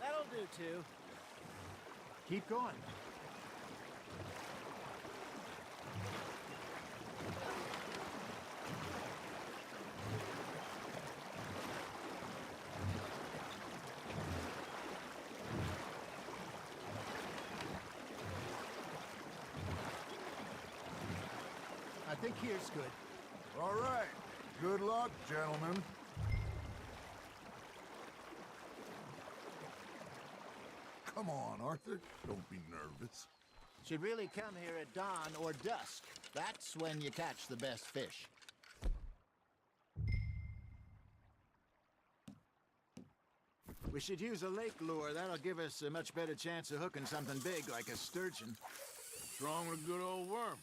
That'll do, too. Keep going. I think here's good. All right. Good luck, gentlemen. Come on, Arthur. Don't be nervous. Should really come here at dawn or dusk. That's when you catch the best fish. We should use a lake lure. That'll give us a much better chance of hooking something big like a sturgeon. What's wrong with a good old worm?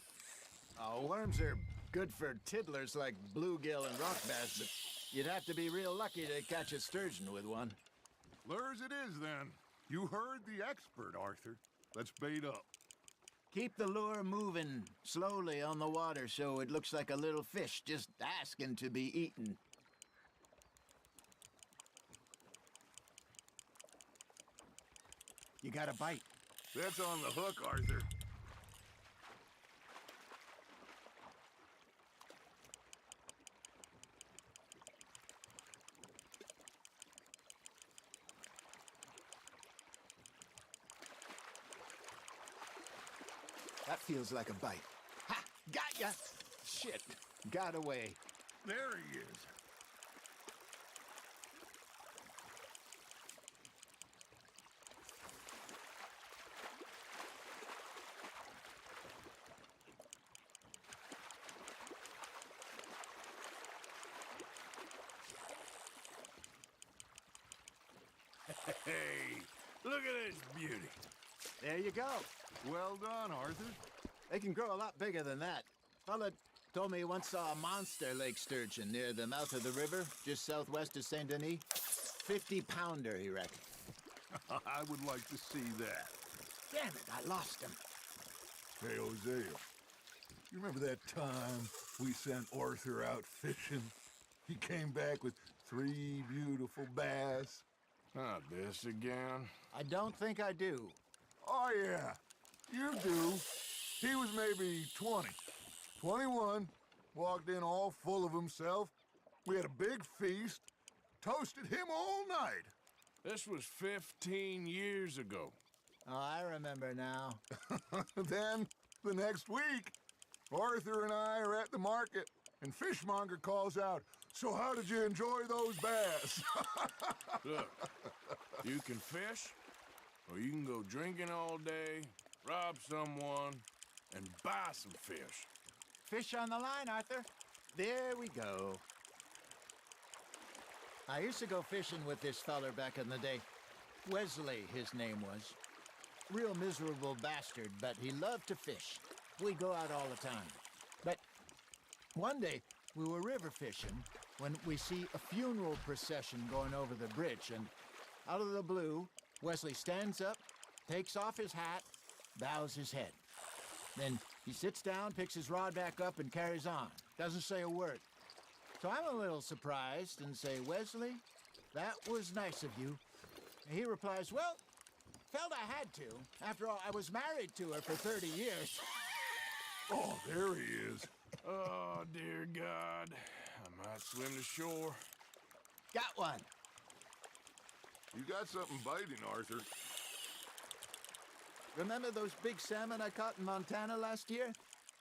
Oh, worms are good for tiddlers like bluegill and rock bass, but you'd have to be real lucky to catch a sturgeon with one. Lures it is, then. You heard the expert, Arthur. Let's bait up. Keep the lure moving slowly on the water so it looks like a little fish just asking to be eaten. You got a bite. That's on the hook, Arthur. That feels like a bite. Ha! Got ya! Shit. Got away. There he is. Hey, look at this beauty. There you go. Well done, Arthur. They can grow a lot bigger than that. Fella told me he once saw a monster lake sturgeon near the mouth of the river, just southwest of Saint Denis. 50-pounder, he reckoned. I would like to see that. Damn it, I lost him. Hey, Hosea, you remember that time we sent Arthur out fishing? He came back with 3 beautiful bass. Not this again. I don't think I do. Oh, yeah, you do. He was maybe 20, 21, walked in all full of himself. We had a big feast, toasted him all night. This was 15 years ago. Oh, I remember now. Then, the next week, Arthur and I are at the market, and Fishmonger calls out, "So how did you enjoy those bass?" Look, you can fish, or you can go drinking all day, rob someone, and buy some fish. Fish on the line, Arthur. There we go. I used to go fishing with this feller back in the day. Wesley, his name was. Real miserable bastard, but he loved to fish. We'd go out all the time. But one day, we were river fishing when we see a funeral procession going over the bridge, and out of the blue, Wesley stands up, takes off his hat, bows his head. Then he sits down, picks his rod back up, and carries on. Doesn't say a word. So I'm a little surprised and say, "Wesley, that was nice of you." And he replies, "Well, felt I had to. After all, I was married to her for 30 years. Oh, there he is. Oh, dear God. I might swim to shore. Got one. You got something biting, Arthur. Remember those big salmon I caught in Montana last year?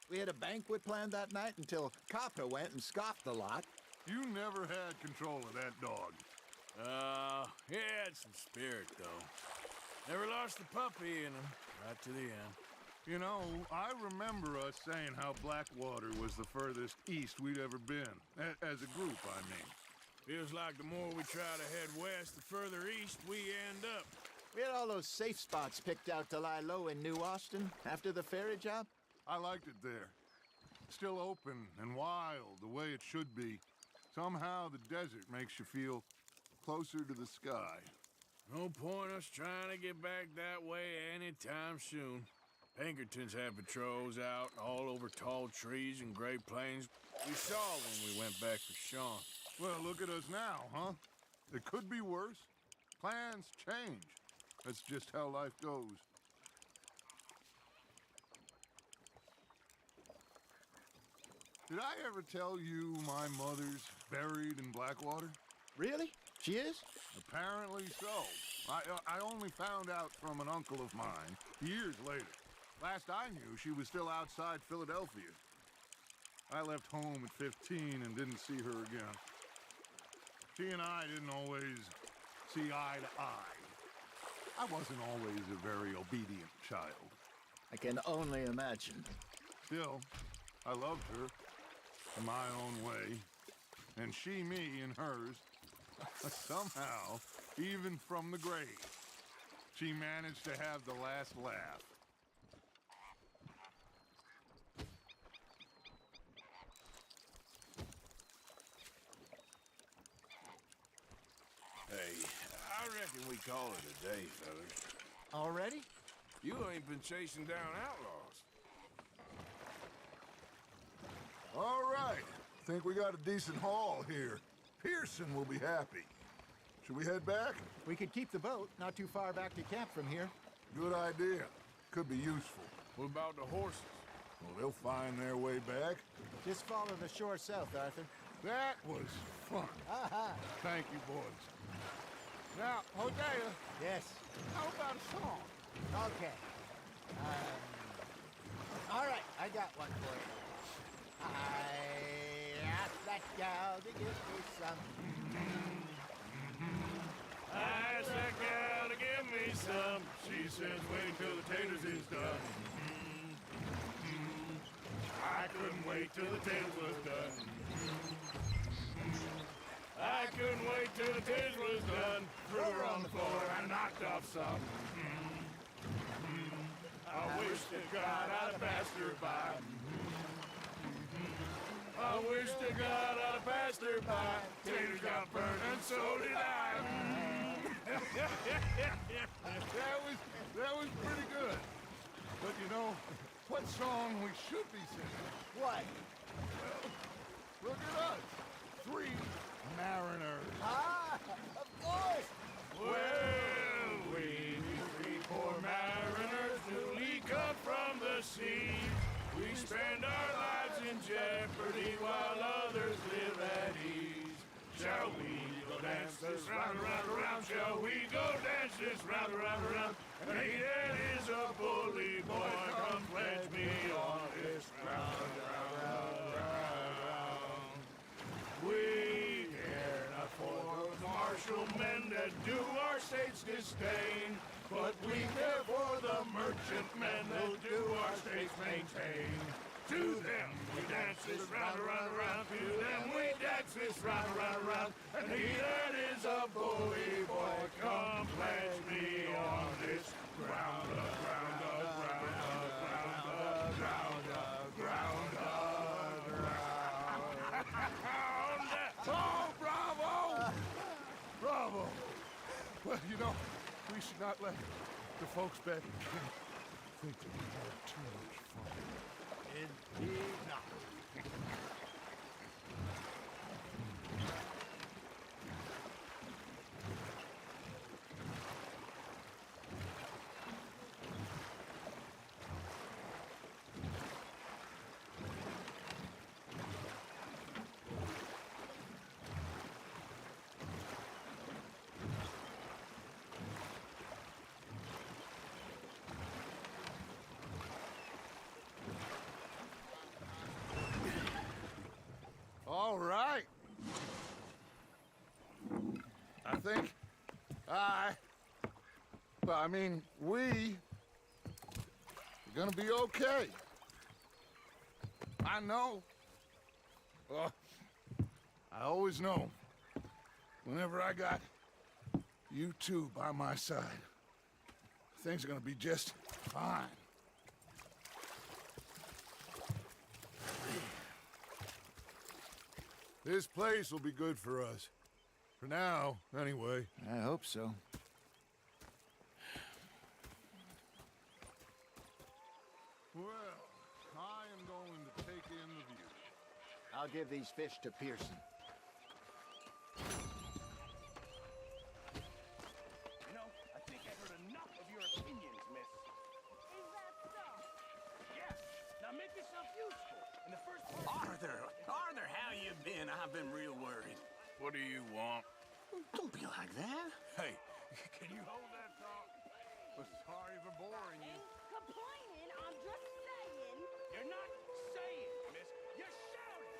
We had a banquet planned that night until Copper went and scoffed a lot. You never had control of that dog. He had some spirit, though. Never lost the puppy in him, right to the end. You know, I remember us saying how Blackwater was the furthest east we'd ever been. As a group, I mean. Feels like the more we try to head west, the further east we end up. We had all those safe spots picked out to lie low in New Austin after the ferry job. I liked it there. Still open and wild, the way it should be. Somehow the desert makes you feel closer to the sky. No point us trying to get back that way anytime soon. Pinkertons had patrols out all over tall trees and Great Plains. We saw when we went back for Sean. Well, look at us now, huh? It could be worse. Plans change. That's just how life goes. Did I ever tell you my mother's buried in Blackwater? Really? She is? Apparently so. I only found out from an uncle of mine years later. Last I knew, she was still outside Philadelphia. I left home at 15 and didn't see her again. She and I didn't always see eye to eye. I wasn't always a very obedient child. I can only imagine. Still, I loved her in my own way, and she me in hers. Somehow, even from the grave, she managed to have the last laugh. Hey, I reckon we call it a day, fellas. Already? You ain't been chasing down outlaws. All right. Think we got a decent haul here. Pearson will be happy. Should we head back? We could keep the boat not too far back to camp from here. Good idea. Could be useful. What about the horses? Well, they'll find their way back. Just follow the shore south, Arthur. That was fun. Thank you, boys. Now, Hosea. Yes. How about a song? Okay. All right, I got one for you. I asked that gal to give me some. I asked that gal to give me some. She says, wait till the taters is done. I couldn't wait till the taters was done. I couldn't wait till the taters was done. Threw her on the floor and knocked off some. I wish to God I'd have passed her by. I wish to God I'd have passed her by. Taters got burned and so did I. That was pretty good. But you know, what song we should be singing? What? Well, look at us. 3 mariners. Ah, of course. Well, we 3 poor mariners newly come from the sea. We spend our lives in jeopardy while others live at ease. Shall we go dance this round, around, around? Shall we go dance this round, around, around? And he that is a bully boy, come pledge me on this round, round, round, round. We care not for the martial men that do our state's disdain, but we care for the merchant men that do our states maintain. To them we dance this round, around, around. To them we dance this round, around, around. And he that is a bully boy, come pledge me on this ground, ground, ground, ground, ground, ground, ground. Oh, bravo! Bravo! Well, you know, we should not let the folks back in camp think that we had too much fun. Indeed not. All right. I think we are gonna be okay. I know. I always know. Whenever I got you two by my side, things are gonna be just fine. This place will be good for us. For now, anyway. I hope so. Well, I am going to take in the view. I'll give these fish to Pearson. You know, I think I heard enough of your opinions, miss. Is that so? Yes. Now make yourself useful. In the first place... Arthur, how you been? I've been real worried. What do you want? Don't be like that. Hey, can you hold that talk? Well, sorry for boring you. Complaining, I'm just saying. You're not saying, miss. You're shouting.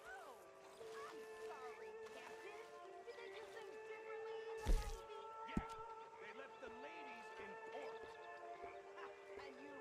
Oh, I'm sorry, Captain. Did they do things differently in the Navy? Yeah, they left the ladies in port. And you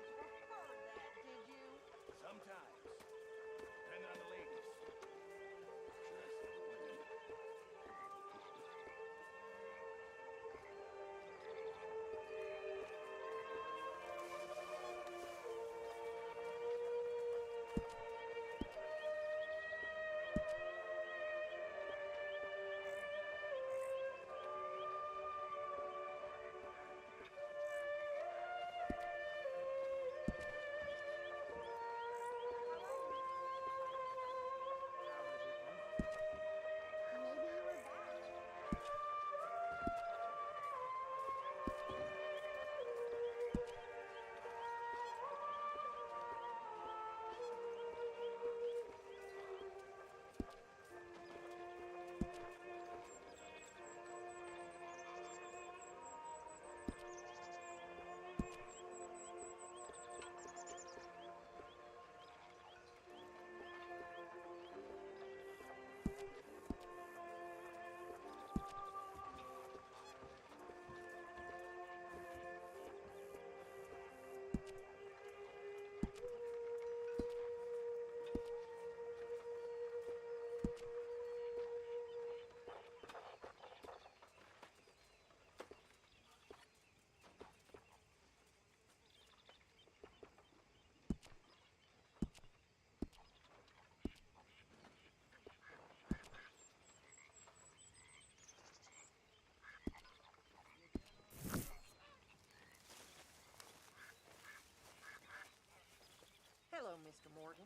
Mr. Morgan.